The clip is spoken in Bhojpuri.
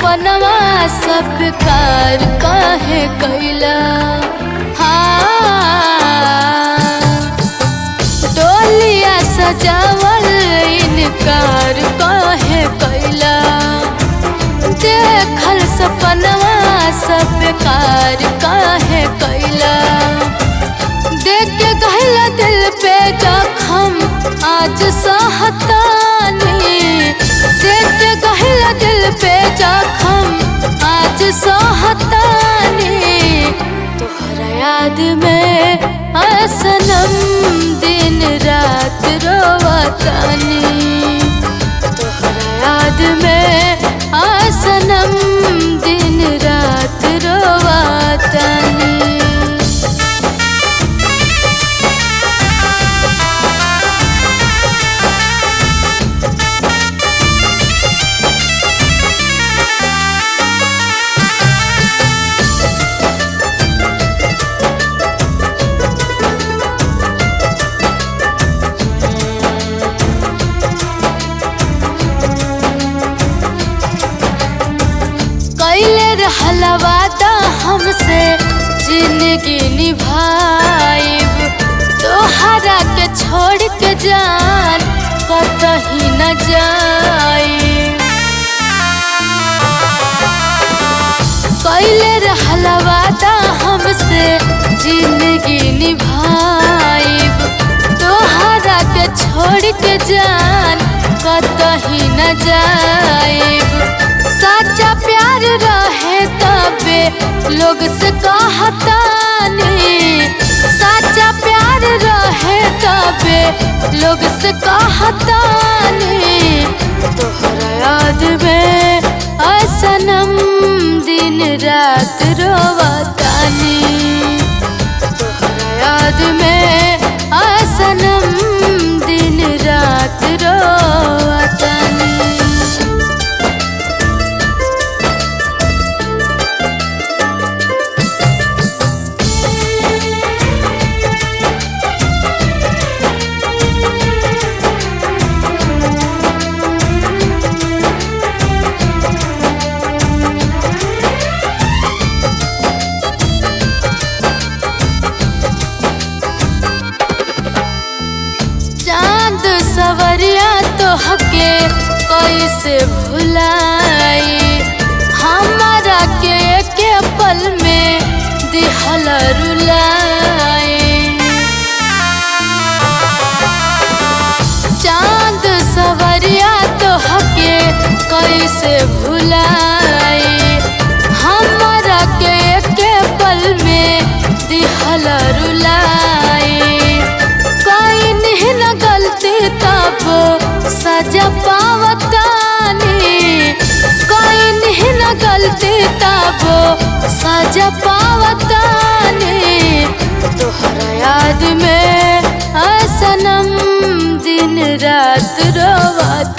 सपनवा सब बेकार काहे कैला। डोलिया सजावल इनकार काहे कैला। देखल सपनवा सब बेकार काहे कैला। देख के गहला दिल पे जखम आज सहतानी। देख के गहला दिल पे जखम आज सहतानी। तोहरा याद में सनम दिन रात रोवतानी। तोहरा याद में सनम दिन रात रोवतानी। रहला वादा हमसे जिंदगी निभाइब। तोहरा के छोड़ के जान कतही न जाइब। कैले रहला वादा हमसे जिंदगी निभाइब। तोहरा के छोड़ के जान कतही न जाइब। सच्चा प्यार रहे तबे लोग से कहतानी। सच्चा प्यार रहे तबे लोग से कहतानी। तोहरा याद में सनम दिन रात रोवतानी। तोहरा याद में सनम दिन रात रोवतानी। सवरिया तोहके कैसे भुलाई। हमारा के पल में दिहल रुलाई। चांद सवरिया तोहके कैसे भुलाई। हमारा के पल में दिहल रुलाई। कोई नहीं न गलती तब सजा पावतानी। कोई नहीं न गलती तब सजा पावतानी। तोहरा याद में सनम दिन रात रोवतानी।